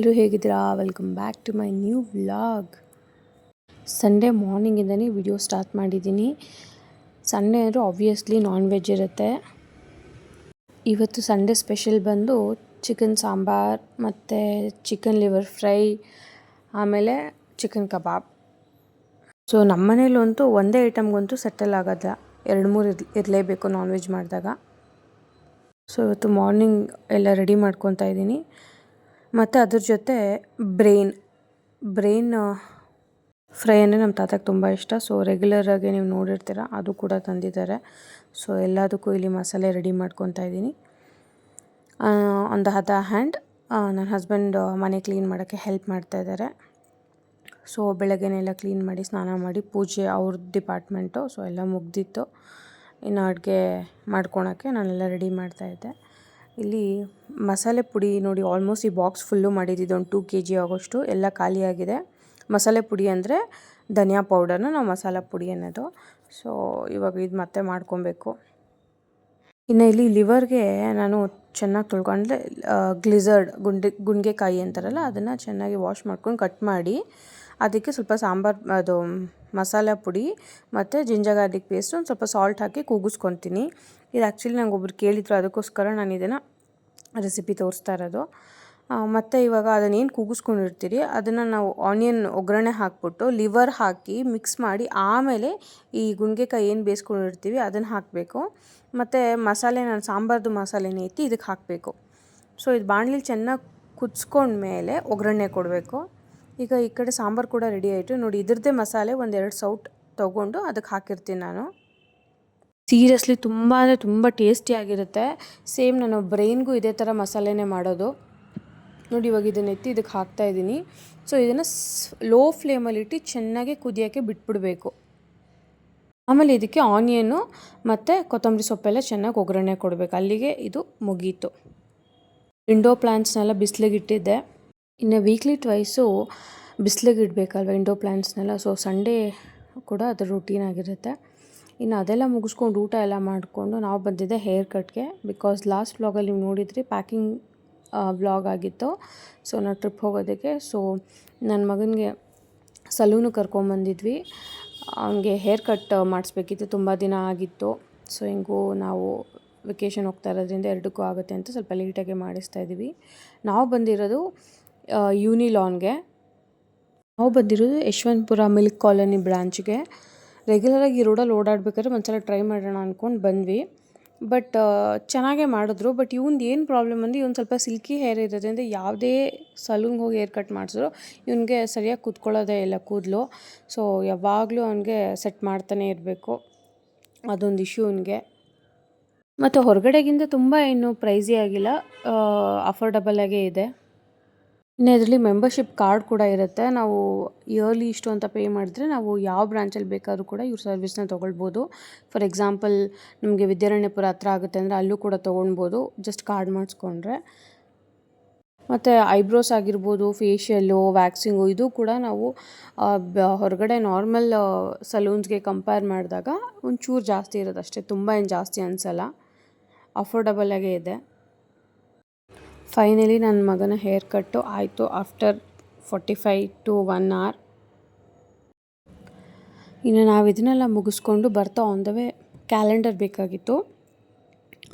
ಎಲ್ಲರೂ ಹೇಗಿದ್ದೀರಾ? Welcome back to my new vlog. Sunday ಮಾರ್ನಿಂಗಿಂದನೇ ವಿಡಿಯೋ ಸ್ಟಾರ್ಟ್ ಮಾಡಿದ್ದೀನಿ. ಸಂಡೇ ಅಂದರೆ ಆಬ್ವಿಯಸ್ಲಿ ನಾನ್ ವೆಜ್ ಇರುತ್ತೆ. ಇವತ್ತು ಸಂಡೇ ಸ್ಪೆಷಲ್ ಬಂದು ಚಿಕನ್ ಸಾಂಬಾರ್ ಮತ್ತು ಚಿಕನ್ ಲಿವರ್ ಫ್ರೈ, ಆಮೇಲೆ ಚಿಕನ್ ಕಬಾಬ್. ಸೊ ನಮ್ಮ ಮನೇಲಂತೂ ಒಂದೇ ಐಟಮ್ಗಂತೂ ಸೆಟಲ್ ಆಗೋಲ್ಲ, 2-3 ಇರಲೇಬೇಕು ನಾನ್ ವೆಜ್ ಮಾಡಿದಾಗ. ಸೊ ಇವತ್ತು ಮಾರ್ನಿಂಗ್ ಎಲ್ಲ ರೆಡಿ ಮಾಡ್ಕೊತಾ ಇದ್ದೀನಿ. ಮತ್ತು ಅದ್ರ ಜೊತೆ ಬ್ರೈನ್ ಫ್ರೈ ಅಂದರೆ ನಮ್ಮ ತಾತಕ್ಕೆ ತುಂಬ ಇಷ್ಟ. ಸೊ ರೆಗ್ಯುಲರಾಗಿ ನೀವು ನೋಡಿರ್ತೀರ, ಅದು ಕೂಡ ತಂದಿದ್ದಾರೆ. ಸೊ ಎಲ್ಲದಕ್ಕೂ ಇಲ್ಲಿ ಮಸಾಲೆ ರೆಡಿ ಮಾಡ್ಕೊತಾ ಇದ್ದೀನಿ. ಆನ್ ದ ಅದರ್ ಹ್ಯಾಂಡ್ ನನ್ನ ಹಸ್ಬೆಂಡ್ ಮನೆ ಕ್ಲೀನ್ ಮಾಡೋಕ್ಕೆ ಹೆಲ್ಪ್ ಮಾಡ್ತಾಯಿದ್ದಾರೆ. ಸೊ ಬೆಳಗ್ಗೆನೆಲ್ಲ ಕ್ಲೀನ್ ಮಾಡಿ ಸ್ನಾನ ಮಾಡಿ ಪೂಜೆ ಅವ್ರ ಡಿಪಾರ್ಟ್ಮೆಂಟು. ಸೊ ಎಲ್ಲ ಮುಗ್ದಿತ್ತು. ಇನ್ನು ಅಡುಗೆ ಮಾಡ್ಕೊಳಕ್ಕೆ ನಾನೆಲ್ಲ ರೆಡಿ ಮಾಡ್ತಾಯಿದ್ದೆ. ಇಲ್ಲಿ ಮಸಾಲೆ ಪುಡಿ ನೋಡಿ, ಆಲ್ಮೋಸ್ಟ್ ಈ ಬಾಕ್ಸ್ ಫುಲ್ಲು ಮಾಡಿದ್ದು ಒಂದು 2 kg ಆಗೋಷ್ಟು ಎಲ್ಲ ಖಾಲಿಯಾಗಿದೆ. ಮಸಾಲೆ ಪುಡಿ ಅಂದರೆ ಧನಿಯಾ ಪೌಡರ್ನ ನಾವು ಮಸಾಲ ಪುಡಿ ಅನ್ನೋದು. ಸೊ ಇವಾಗ ಇದು ಮತ್ತೆ ಮಾಡ್ಕೊಬೇಕು. ಇನ್ನು ಇಲ್ಲಿ ಲಿವರ್ಗೆ ನಾನು ಚೆನ್ನಾಗಿ ತೊಳ್ಕೊಂಡ್ರೆ ಗ್ಲಿಝರ್ಡ್ ಗುಂಡಿಗೆಕಾಯಿ ಅಂತಾರಲ್ಲ, ಅದನ್ನು ಚೆನ್ನಾಗಿ ವಾಶ್ ಮಾಡ್ಕೊಂಡು ಕಟ್ ಮಾಡಿ ಅದಕ್ಕೆ ಸ್ವಲ್ಪ ಅದು ಮಸಾಲ ಪುಡಿ ಮತ್ತು ಜಿಂಜರ್ ಗಾರ್ಲಿಕ್ ಪೇಸ್ಟ್ ಒಂದು ಸ್ವಲ್ಪ ಸಾಲ್ಟ್ ಹಾಕಿ ಕೂಗಿಸ್ಕೊತೀನಿ. ಇದು ಆ್ಯಕ್ಚುಲಿ ನಂಗೆ ಒಬ್ರು ಕೇಳಿದ್ರು, ಅದಕ್ಕೋಸ್ಕರ ನಾನು ಇದನ್ನು ರೆಸಿಪಿ ತೋರಿಸ್ತಾ ಇರೋದು. ಮತ್ತು ಇವಾಗ ಅದನ್ನೇನು ಕೂಗಿಸ್ಕೊಂಡಿರ್ತೀರಿ ಅದನ್ನು ನಾವು ಆನಿಯನ್ ಒಗ್ಗರಣೆ ಹಾಕ್ಬಿಟ್ಟು ಲಿವರ್ ಹಾಕಿ ಮಿಕ್ಸ್ ಮಾಡಿ ಆಮೇಲೆ ಈ ಗುಂಡಿಗೆಕಾಯಿ ಏನು ಬೇಯಿಸ್ಕೊಂಡಿರ್ತೀವಿ ಅದನ್ನು ಹಾಕಬೇಕು. ಮತ್ತು ಮಸಾಲೆ ನಾನು ಸಾಂಬಾರ್ದು ಮಸಾಲೆನೇ ಎತ್ತಿ ಇದಕ್ಕೆ ಹಾಕಬೇಕು. ಸೊ ಇದು ಬಾಣಲಿಲಿ ಚೆನ್ನಾಗಿ ಕುದಿಸ್ಕೊಂಡ್ಮೇಲೆ ಒಗ್ಗರಣೆ ಕೊಡಬೇಕು. ಈಗ ಈ ಕಡೆ ಸಾಂಬಾರು ಕೂಡ ರೆಡಿ ಆಯಿತು ನೋಡಿ. ಇದ್ರದ್ದೇ ಮಸಾಲೆ 1-2 ಸೌಟ್ ತೊಗೊಂಡು ಅದಕ್ಕೆ ಹಾಕಿರ್ತೀನಿ ನಾನು. ಸೀರಿಯಸ್ಲಿ ತುಂಬ ಅಂದರೆ ತುಂಬ ಟೇಸ್ಟಿಯಾಗಿರುತ್ತೆ. ಸೇಮ್ ನಾನು ಬ್ರೈನ್ಗೂ ಇದೇ ಥರ ಮಸಾಲೆನೇ ಮಾಡೋದು ನೋಡಿ. ಇವಾಗ ಇದನ್ನು ಎತ್ತಿ ಇದಕ್ಕೆ ಹಾಕ್ತಾಯಿದ್ದೀನಿ. ಸೊ ಇದನ್ನು ಲೋ ಫ್ಲೇಮಲ್ಲಿಟ್ಟು ಚೆನ್ನಾಗಿ ಕುದಿಯೋಕ್ಕೆ ಬಿಟ್ಬಿಡಬೇಕು. ಆಮೇಲೆ ಇದಕ್ಕೆ ಆನಿಯನ್ನು ಮತ್ತು ಕೊತ್ತಂಬರಿ ಸೊಪ್ಪೆಲ್ಲ ಚೆನ್ನಾಗಿ ಒಗ್ಗರಣೆ ಕೊಡಬೇಕು. ಅಲ್ಲಿಗೆ ಇದು ಮುಗೀತು. ಇಂಡೋ ಪ್ಲ್ಯಾಂಟ್ಸ್ನೆಲ್ಲ ಬಿಸಿಲಿಗೆ ಇಟ್ಟಿದ್ದೆ. ಇನ್ನು ವೀಕ್ಲಿ ಟ್ವೈಸು ಬಿಸಿಲಿಗೆ ಇಡಬೇಕಲ್ವ ಇಂಡೋ ಪ್ಲ್ಯಾಂಟ್ಸ್ನೆಲ್ಲ. ಸೊ ಸಂಡೇ ಕೂಡ ಅದರ ರೂಟೀನ್ ಆಗಿರುತ್ತೆ. ಇನ್ನು ಅದೆಲ್ಲ ಮುಗಿಸ್ಕೊಂಡು ಊಟ ಎಲ್ಲ ಮಾಡಿಕೊಂಡು ನಾವು ಬಂದಿದ್ದೆ ಹೇರ್ ಕಟ್ಗೆ. ಬಿಕಾಸ್ ಲಾಸ್ಟ್ ವ್ಲಾಗಲ್ಲಿ ನೀವು ನೋಡಿದ್ರಿ ಪ್ಯಾಕಿಂಗ್ ವ್ಲಾಗ್ ಆಗಿತ್ತು. ಸೊ ನಾವು ಟ್ರಿಪ್ ಹೋಗೋದಕ್ಕೆ. ಸೊ ನನ್ನ ಮಗನಿಗೆ ಸಲೂನಿಗೆ ಕರ್ಕೊಂಬಂದಿದ್ವಿ. ಅವನಿಗೆ ಹೇರ್ ಕಟ್ ಮಾಡಿಸ್ಬೇಕಿತ್ತು, ತುಂಬ ದಿನ ಆಗಿತ್ತು. ಸೊ ಹಿಂಗೂ ನಾವು ವೆಕೇಷನ್ ಹೋಗ್ತಾ ಇರೋದ್ರಿಂದ ಎರಡಕ್ಕೂ ಆಗುತ್ತೆ ಅಂತ ಸ್ವಲ್ಪ ಲೇಟಾಗೆ ಮಾಡಿಸ್ತಾಯಿದ್ವಿ. ನಾವು ಬಂದಿರೋದು ಯೂನಿಲಾನ್ಗೆ. ನಾವು ಬಂದಿರೋದು ಯಶವಂತಪುರ ಮಿಲ್ಕ್ ಕಾಲೋನಿ ಬ್ರಾಂಚ್ಗೆ. ರೆಗ್ಯುಲರಾಗಿ ಈ ರೋಡಲ್ಲಿ ಓಡಾಡ್ಬೇಕಾದ್ರೆ ಒಂದ್ಸಲ ಟ್ರೈ ಮಾಡೋಣ ಅಂದ್ಕೊಂಡು ಬಂದ್ವಿ. ಬಟ್ ಚೆನ್ನಾಗೇ ಮಾಡಿದ್ರು. ಬಟ್ ಇವ್ನದು ಏನು ಪ್ರಾಬ್ಲಮ್ ಅಂದರೆ ಇವ್ನು ಸ್ವಲ್ಪ ಸಿಲ್ಕಿ ಹೇರ್ ಇರೋದ್ರಿಂದ ಯಾವುದೇ ಸಲೂನ್ಗೆ ಹೋಗಿ ಹೇರ್ ಕಟ್ ಮಾಡಿಸಿದ್ರು ಇವನಿಗೆ ಸರಿಯಾಗಿ ಕೂತ್ಕೊಳ್ಳೋದೇ ಇಲ್ಲ ಕೂದಲು. ಸೊ ಯಾವಾಗಲೂ ಅವನಿಗೆ ಸೆಟ್ ಮಾಡ್ತಾನೆ ಇರಬೇಕು, ಅದೊಂದು ಇಶ್ಯೂ ಅವನಿಗೆ. ಮತ್ತು ಹೊರಗಡೆಗಿಂತ ತುಂಬ ಏನು ಪ್ರೈಸಿ ಆಗಿಲ್ಲ, ಅಫೋರ್ಡಬಲಾಗೇ ಇದೆ. ಇನ್ನು ಇದರಲ್ಲಿ ಮೆಂಬರ್ಶಿಪ್ ಕಾರ್ಡ್ ಕೂಡ ಇರುತ್ತೆ. ನಾವು ಇಯರ್ಲಿ ಇಷ್ಟು ಅಂತ ಪೇ ಮಾಡಿದ್ರೆ ನಾವು ಯಾವ ಬ್ರಾಂಚಲ್ಲಿ ಬೇಕಾದ್ರೂ ಕೂಡ ಇವ್ರ ಸರ್ವಿಸ್ನ ತೊಗೊಳ್ಬೋದು. ಫಾರ್ ಎಕ್ಸಾಂಪಲ್ ನಮಗೆ ವಿದ್ಯಾರಣ್ಯಪುರ ಹತ್ರ ಆಗುತ್ತೆ ಅಂದರೆ ಅಲ್ಲೂ ಕೂಡ ತೊಗೊಳ್ಬೋದು, ಜಸ್ಟ್ ಕಾರ್ಡ್ ಮಾಡಿಸ್ಕೊಂಡ್ರೆ. ಮತ್ತು ಐಬ್ರೋಸ್ ಆಗಿರ್ಬೋದು, ಫೇಶಿಯಲ್ಲು, ವ್ಯಾಕ್ಸಿಂಗು, ಇದು ಕೂಡ ನಾವು ಹೊರಗಡೆ ನಾರ್ಮಲ್ ಸಲೂನ್ಸ್ಗೆ ಕಂಪೇರ್ ಮಾಡಿದಾಗ ಒಂಚೂರು ಜಾಸ್ತಿ ಇರೋದು ಅಷ್ಟೇ, ತುಂಬ ಏನು ಜಾಸ್ತಿ ಅನಿಸಲ್ಲ, ಅಫೋರ್ಡಬಲಾಗೇ ಇದೆ. ಫೈನಲಿ ನನ್ನ ಮಗನ ಹೇರ್ ಕಟ್ಟು ಆಯಿತು ಆಫ್ಟರ್ 45 to 1 hour. ಇನ್ನು ನಾವು ಇದನ್ನೆಲ್ಲ ಮುಗಿಸ್ಕೊಂಡು ಬರ್ತಾ ಆನ್ ದ ವೇ ಕ್ಯಾಲೆಂಡರ್ ಬೇಕಾಗಿತ್ತು,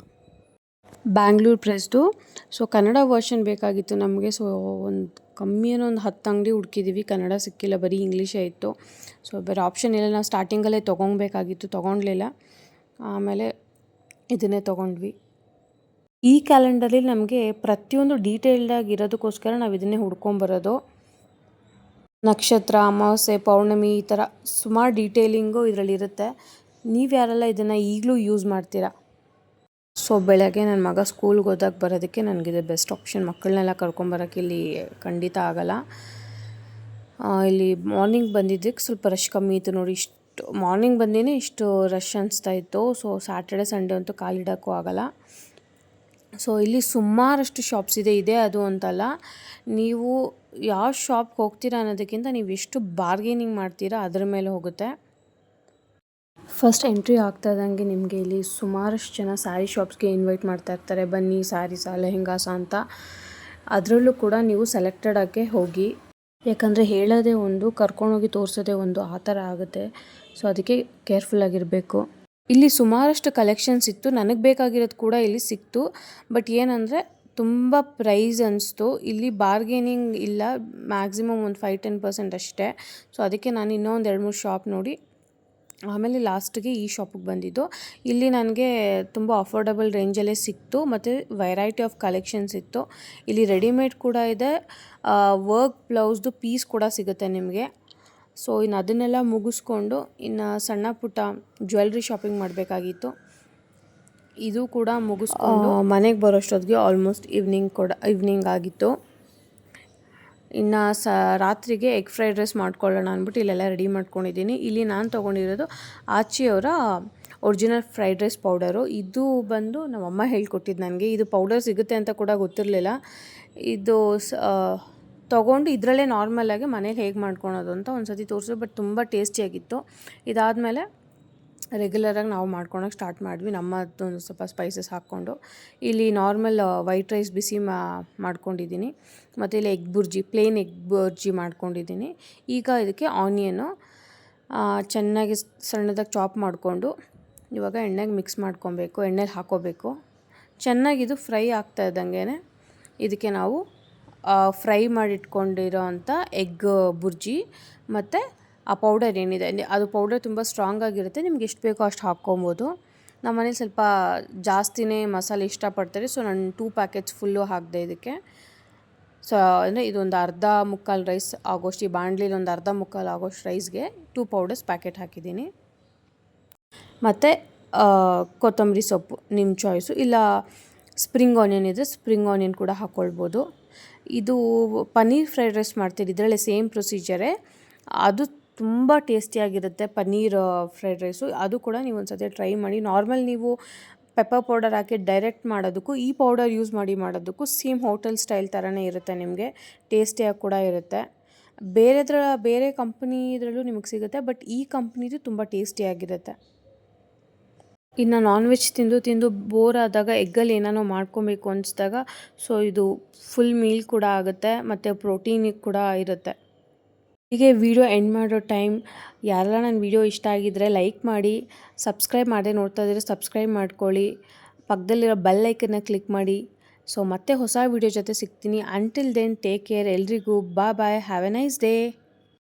ಬ್ಯಾಂಗ್ಳೂರ್ ಪ್ರೆಸ್ದು. ಸೊ ಕನ್ನಡ ವರ್ಷನ್ ಬೇಕಾಗಿತ್ತು ನಮಗೆ. ಸೊ ಒಂದು ಕಮ್ಮಿ ಅನ್ನೋ ಒಂದು 10 ಅಂಗಡಿ ಹುಡುಕಿದ್ದೀವಿ, ಕನ್ನಡ ಸಿಕ್ಕಿಲ್ಲ, ಬರೀ ಇಂಗ್ಲೀಷೇ ಇತ್ತು. ಸೊ ಬೇರೆ ಆಪ್ಷನ್ ಇಲ್ಲ, ನಾವು ಸ್ಟಾರ್ಟಿಂಗಲ್ಲೇ ತೊಗೊಬೇಕಾಗಿತ್ತು, ತೊಗೊಂಡ್ಲಿಲ್ಲ. ಆಮೇಲೆ ಇದನ್ನೇ ತೊಗೊಂಡ್ವಿ. ಈ ಕ್ಯಾಲೆಂಡರಲ್ಲಿ ನಮಗೆ ಪ್ರತಿಯೊಂದು ಡೀಟೇಲ್ಡಾಗಿ ಇರೋದಕ್ಕೋಸ್ಕರ ನಾವು ಇದನ್ನೇ ಹುಡ್ಕೊಂಬರೋದು. ನಕ್ಷತ್ರ, ಅಮಾವಾಸ್ಯೆ, ಪೌರ್ಣಮಿ, ಈ ಥರ ಸುಮಾರು ಡೀಟೇಲಿಂಗು ಇದರಲ್ಲಿ ಇರುತ್ತೆ. ನೀವು ಯಾರೆಲ್ಲ ಇದನ್ನು ಈಗಲೂ ಯೂಸ್ ಮಾಡ್ತೀರಾ? ಸೊ ಬೆಳಗ್ಗೆ ನನ್ನ ಮಗ ಸ್ಕೂಲ್ಗೆ ಹೋದಾಗ ಬರೋದಕ್ಕೆ ನನಗಿದೆ ಬೆಸ್ಟ್ ಆಪ್ಷನ್. ಮಕ್ಕಳನ್ನೆಲ್ಲ ಕರ್ಕೊಂಬರೋಕ್ಕೆ ಇಲ್ಲಿ ಖಂಡಿತ ಆಗೋಲ್ಲ. ಇಲ್ಲಿ ಮಾರ್ನಿಂಗ್ ಬಂದಿದ್ದಕ್ಕೆ ಸ್ವಲ್ಪ ರಶ್ ಕಮ್ಮಿ ಇತ್ತು ನೋಡಿ. ಇಷ್ಟು ಮಾರ್ನಿಂಗ್ ಬಂದೇ ಇಷ್ಟು ರಶ್ ಅನಿಸ್ತಾ ಇತ್ತು. ಸೊ ಸ್ಯಾಟರ್ಡೆ ಸಂಡೇ ಅಂತೂ ಕಾಲಿಡೋಕ್ಕೂ ಆಗೋಲ್ಲ. ಸೊ ಇಲ್ಲಿ ಸುಮಾರಷ್ಟು ಶಾಪ್ಸ್ ಇದೆ ಅದು ಅಂತಲ್ಲ. ನೀವು ಯಾವ ಶಾಪ್ಗೆ ಹೋಗ್ತೀರಾ ಅನ್ನೋದಕ್ಕಿಂತ ನೀವು ಎಷ್ಟು ಬಾರ್ಗೇನಿಂಗ್ ಮಾಡ್ತೀರಾ ಅದರ ಮೇಲೆ ಹೋಗುತ್ತೆ. ಫಸ್ಟ್ ಎಂಟ್ರಿ ಆಗ್ತಾ ಇದ್ದಂಗೆ ನಿಮಗೆ ಇಲ್ಲಿ ಸುಮಾರಷ್ಟು ಜನ ಸ್ಯಾರಿ ಶಾಪ್ಸ್ಗೆ ಇನ್ವೈಟ್ ಮಾಡ್ತಾ ಇರ್ತಾರೆ, ಬನ್ನಿ ಸ್ಯಾರೀಸಾ ಲೆಹೆಂಗಾಸ ಅಂತ. ಅದರಲ್ಲೂ ಕೂಡ ನೀವು ಸೆಲೆಕ್ಟೆಡ್ ಆಗಿ ಹೋಗಿ, ಯಾಕಂದರೆ ಹೇಳೋದೇ ಒಂದು, ಕರ್ಕೊಂಡೋಗಿ ತೋರಿಸೋದೇ ಒಂದು, ಆ ಥರ ಆಗುತ್ತೆ. ಸೊ ಅದಕ್ಕೆ ಕೇರ್ಫುಲ್ಲಾಗಿರಬೇಕು. ಇಲ್ಲಿ ಸುಮಾರಷ್ಟು ಕಲೆಕ್ಷನ್ಸ್ ಇತ್ತು, ನನಗೆ ಬೇಕಾಗಿರೋದು ಕೂಡ ಇಲ್ಲಿ ಸಿಕ್ತು. ಬಟ್ ಏನಂದರೆ ತುಂಬ ಪ್ರೈಸ್ ಅನಿಸ್ತು. ಇಲ್ಲಿ ಬಾರ್ಗೇನಿಂಗ್ ಇಲ್ಲ, ಮ್ಯಾಕ್ಸಿಮಮ್ ಒಂದು 5-10% ಅಷ್ಟೇ. ಸೊ ಅದಕ್ಕೆ ನಾನು ಇನ್ನೊಂದು 2-3 ಶಾಪ್ ನೋಡಿ ಆಮೇಲೆ ಲಾಸ್ಟಿಗೆ ಈ ಶಾಪಿಗೆ ಬಂದಿದ್ದು. ಇಲ್ಲಿ ನನಗೆ ತುಂಬ ಅಫೋರ್ಡಬಲ್ ರೇಂಜಲ್ಲೇ ಸಿಕ್ತು ಮತ್ತು ವೆರೈಟಿ ಆಫ್ ಕಲೆಕ್ಷನ್ಸ್ ಇತ್ತು. ಇಲ್ಲಿ ರೆಡಿಮೇಡ್ ಕೂಡ ಇದೆ, ವರ್ಕ್ ಬ್ಲೌಸ್ದು ಪೀಸ್ ಕೂಡ ಸಿಗುತ್ತೆ ನಿಮಗೆ. ಸೊ ಇನ್ನು ಅದನ್ನೆಲ್ಲ ಮುಗಿಸ್ಕೊಂಡು ಇನ್ನು ಸಣ್ಣ ಪುಟ್ಟ ಜ್ಯುವೆಲ್ರಿ ಶಾಪಿಂಗ್ ಮಾಡಬೇಕಾಗಿತ್ತು. ಇದು ಕೂಡ ಮುಗಿಸ್ಕೊಂಡು ಮನೆಗೆ ಬರೋಷ್ಟೊತ್ತಿಗೆ ಆಲ್ಮೋಸ್ಟ್ ಈವ್ನಿಂಗ್ ಆಗಿತ್ತು. ಇನ್ನು ರಾತ್ರಿಗೆ ಎಗ್ ಫ್ರೈಡ್ ರೈಸ್ ಮಾಡ್ಕೊಳ್ಳೋಣ ಅಂದ್ಬಿಟ್ಟು ಇಲ್ಲೆಲ್ಲ ರೆಡಿ ಮಾಡ್ಕೊಂಡಿದ್ದೀನಿ. ಇಲ್ಲಿ ನಾನು ತೊಗೊಂಡಿರೋದು ಆಚಿಯವರ ಒರಿಜಿನಲ್ ಫ್ರೈಡ್ ರೈಸ್ ಪೌಡರು. ಇದು ಬಂದು ನಮ್ಮಮ್ಮ ಹೇಳ್ಕೊಟ್ಟಿದ್ದು ನನಗೆ. ಇದು ಪೌಡರ್ ಸಿಗುತ್ತೆ ಅಂತ ಕೂಡ ಗೊತ್ತಿರಲಿಲ್ಲ. ಇದು ತೊಗೊಂಡು ಇದರಲ್ಲೇ ನಾರ್ಮಲಾಗಿ ಮನೇಲಿ ಹೇಗೆ ಮಾಡ್ಕೊಳೋದು ಅಂತ ಒಂದು ಸತಿ ತೋರಿಸು. ಬಟ್ ತುಂಬ ಟೇಸ್ಟಿಯಾಗಿತ್ತು. ಇದಾದಮೇಲೆ ರೆಗ್ಯುಲರಾಗಿ ನಾವು ಮಾಡ್ಕೊಳಕ್ಕೆ ಸ್ಟಾರ್ಟ್ ಮಾಡಿದ್ವಿ, ನಮ್ಮದೊಂದು ಸ್ವಲ್ಪ ಸ್ಪೈಸಸ್ ಹಾಕ್ಕೊಂಡು. ಇಲ್ಲಿ ನಾರ್ಮಲ್ ವೈಟ್ ರೈಸ್ ಬಿಸಿ ಮಾಡ್ಕೊಂಡಿದ್ದೀನಿ ಮತ್ತು ಇಲ್ಲಿ ಪ್ಲೇನ್ ಎಗ್ ಬುರ್ಜಿ ಮಾಡ್ಕೊಂಡಿದ್ದೀನಿ. ಈಗ ಇದಕ್ಕೆ ಆನಿಯನ್ನು ಚೆನ್ನಾಗಿ ಸಣ್ಣದಾಗಿ ಚಾಪ್ ಮಾಡಿಕೊಂಡು ಇವಾಗ ಎಣ್ಣೆಗೆ ಮಿಕ್ಸ್ ಮಾಡ್ಕೊಬೇಕು, ಎಣ್ಣೆಲಿ ಹಾಕ್ಕೋಬೇಕು. ಚೆನ್ನಾಗಿದು ಫ್ರೈ ಆಗ್ತಾ ಇದ್ದಂಗೆ ಇದಕ್ಕೆ ನಾವು ಫ್ರೈ ಮಾಡಿಟ್ಕೊಂಡಿರೋ ಅಂಥ ಎಗ್ ಬುರ್ಜಿ ಮತ್ತು ಆ ಪೌಡರ್ ಏನಿದೆ, ಅದು ಪೌಡರ್ ತುಂಬ ಸ್ಟ್ರಾಂಗ್ ಆಗಿರುತ್ತೆ, ನಿಮ್ಗೆ ಎಷ್ಟು ಬೇಕೋ ಅಷ್ಟು ಹಾಕ್ಕೊಬೋದು. ನಮ್ಮ ಮನೇಲಿ ಸ್ವಲ್ಪ ಜಾಸ್ತಿನೇ ಮಸಾಲೆ ಇಷ್ಟಪಡ್ತಾರೆ. ಸೊ ನಾನು 2 ಪ್ಯಾಕೆಟ್ಸ್ ಫುಲ್ಲು ಹಾಕಿದೆ ಇದಕ್ಕೆ. ಸೊ ಅಂದರೆ ಇದೊಂದು ಮುಕ್ಕಾಲು ರೈಸ್ ಆಗೋಷ್ಟು, ಈ ಬಾಣಲಿಲಿ ಒಂದು ಮುಕ್ಕಾಲು ಆಗೋಷ್ಟು ರೈಸ್ಗೆ 2 ಪೌಡರ್ಸ್ ಪ್ಯಾಕೆಟ್ ಹಾಕಿದ್ದೀನಿ. ಮತ್ತು ಕೊತ್ತಂಬರಿ ಸೊಪ್ಪು ನಿಮ್ಮ ಚಾಯ್ಸು, ಇಲ್ಲ ಸ್ಪ್ರಿಂಗ್ ಆನಿಯನ್ ಇದ್ದರೆ ಸ್ಪ್ರಿಂಗ್ ಆನಿಯನ್ ಕೂಡ ಹಾಕ್ಕೊಳ್ಬೋದು. ಇದು ಪನ್ನೀರ್ ಫ್ರೈಡ್ ರೈಸ್ ಮಾಡ್ತೀರಿ, ಇದರಲ್ಲೇ ಸೇಮ್ ಪ್ರೊಸೀಜರೇ. ಅದು ತುಂಬ ಟೇಸ್ಟಿಯಾಗಿರುತ್ತೆ ಪನ್ನೀರ್ ಫ್ರೈಡ್ ರೈಸು. ಅದು ಕೂಡ ನೀವು ಒಂದು ಸತಿ ಟ್ರೈ ಮಾಡಿ. ನಾರ್ಮಲ್ ನೀವು ಪೆಪ್ಪರ್ ಪೌಡರ್ ಹಾಕಿ ಡೈರೆಕ್ಟ್ ಮಾಡೋದಕ್ಕೂ ಈ ಪೌಡರ್ ಯೂಸ್ ಮಾಡಿ ಮಾಡೋದಕ್ಕೂ ಸೇಮ್ ಹೋಟೆಲ್ ಸ್ಟೈಲ್ ಥರನೇ ಇರುತ್ತೆ, ನಿಮಗೆ ಟೇಸ್ಟಿಯಾಗಿ ಕೂಡ ಇರುತ್ತೆ. ಬೇರೆ ಕಂಪ್ನಿದ್ರಲ್ಲೂ ನಿಮಗೆ ಸಿಗುತ್ತೆ, ಬಟ್ ಈ ಕಂಪ್ನಿದು ತುಂಬ ಟೇಸ್ಟಿಯಾಗಿರುತ್ತೆ. ಇನ್ನು ನಾನ್ ವೆಜ್ ತಿಂದು ಬೋರ್ ಆದಾಗ ಎಗ್ಗಲ್ಲಿ ಏನಾನೋ ಮಾಡ್ಕೊಬೇಕು ಅನಿಸಿದಾಗ ಸೊ ಇದು ಫುಲ್ ಮೀಲ್ ಕೂಡ ಆಗುತ್ತೆ ಮತ್ತು ಪ್ರೋಟೀನಿಗೆ ಕೂಡ ಇರುತ್ತೆ. ಹೀಗೆ ವಿಡಿಯೋ ಎಂಡ್ ಮಾಡೋ ಟೈಮ್. ಯಾರೆಲ್ಲ ನನ್ನ ವಿಡಿಯೋ ಇಷ್ಟ ಆಗಿದ್ದರೆ ಲೈಕ್ ಮಾಡಿ, ಸಬ್ಸ್ಕ್ರೈಬ್ ಮಾಡದೆ ನೋಡ್ತಾ ಇದ್ದರೆ ಸಬ್ಸ್ಕ್ರೈಬ್ ಮಾಡ್ಕೊಳ್ಳಿ, ಪಕ್ಕದಲ್ಲಿರೋ ಬೆಲ್ ಐಕನ್ನ ಕ್ಲಿಕ್ ಮಾಡಿ. ಸೊ ಮತ್ತೆ ಹೊಸ ವಿಡಿಯೋ ಜೊತೆ ಸಿಗ್ತೀನಿ. Until then take care. ಎಲ್ರಿಗೂ bye, have a nice day.